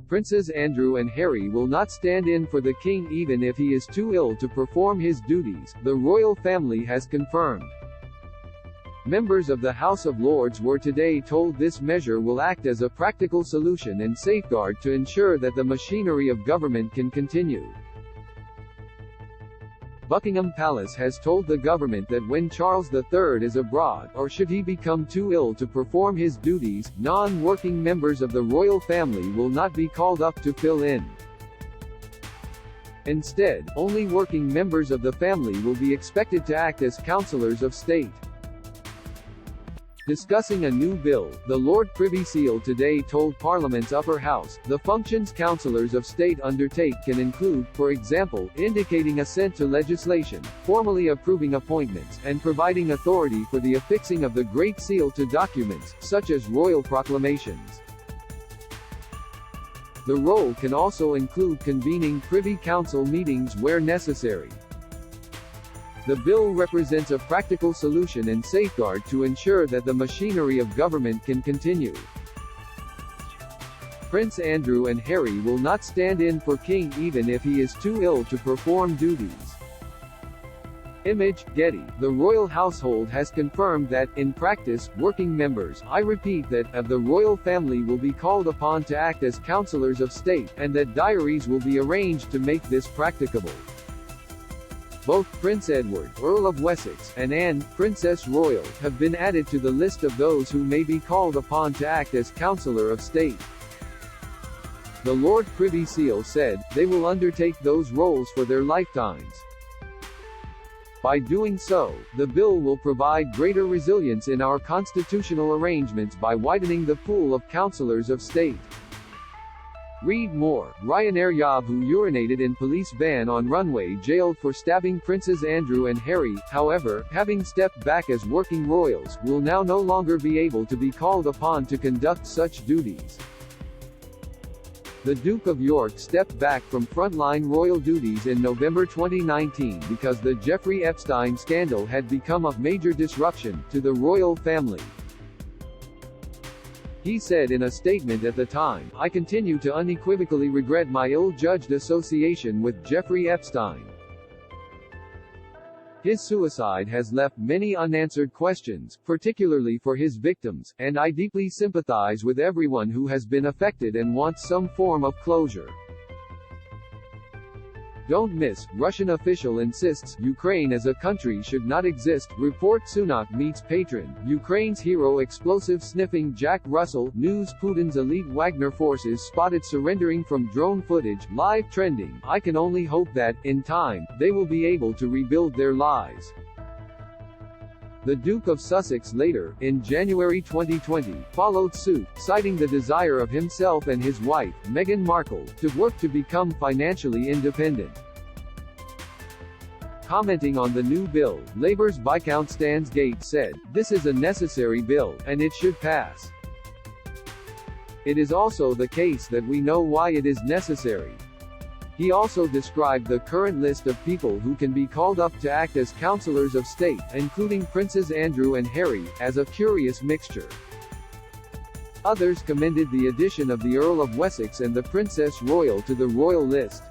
Princes Andrew and Harry will not stand in for the king even if he is too ill to perform his duties, the royal family has confirmed. Members of the House of Lords were today told this measure will act as a practical solution and safeguard to ensure that the machinery of government can continue. Buckingham Palace has told the government that when Charles III is abroad, or should he become too ill to perform his duties, non-working members of the royal family will not be called up to fill in. Instead, only working members of the family will be expected to act as councillors of state. Discussing a new bill, the Lord Privy Seal today told Parliament's upper house, the functions councillors of state undertake can include, for example, indicating assent to legislation, formally approving appointments, and providing authority for the affixing of the Great Seal to documents, such as royal proclamations. The role can also include convening Privy Council meetings where necessary. The bill represents a practical solution and safeguard to ensure that the machinery of government can continue. Prince Andrew and Harry will not stand in for King even if he is too ill to perform duties. Image, Getty. The royal household has confirmed that, in practice, working members, I repeat that, of the royal family will be called upon to act as councillors of state, and that diaries will be arranged to make this practicable. Both Prince Edward, Earl of Wessex, and Anne, Princess Royal, have been added to the list of those who may be called upon to act as Councillor of State. The Lord Privy Seal said, they will undertake those roles for their lifetimes. By doing so, the bill will provide greater resilience in our constitutional arrangements by widening the pool of Councillors of State. Read more. Ryanair Yob who urinated in police van on runway jailed for stabbing Princes Andrew and Harry, however, having stepped back as working royals, will now no longer be able to be called upon to conduct such duties. The Duke of York stepped back from frontline royal duties in November 2019 because the Jeffrey Epstein scandal had become a major disruption to the royal family. He said in a statement at the time, I continue to unequivocally regret my ill-judged association with Jeffrey Epstein. His suicide has left many unanswered questions, particularly for his victims, and I deeply sympathize with everyone who has been affected and wants some form of closure. Don't miss, Russian official insists, Ukraine as a country should not exist, report Sunak meets patron, Ukraine's hero explosive-sniffing Jack Russell, news Putin's elite Wagner forces spotted surrendering from drone footage, live trending, I can only hope that, in time, they will be able to rebuild their lives. The Duke of Sussex later, in January 2020, followed suit, citing the desire of himself and his wife, Meghan Markle, to work to become financially independent. Commenting on the new bill, Labour's Viscount Stansgate said, this is a necessary bill, and it should pass. It is also the case that we know why it is necessary. He also described the current list of people who can be called up to act as councillors of state, including Princes Andrew and Harry, as a curious mixture. Others commended the addition of the Earl of Wessex and the Princess Royal to the royal list.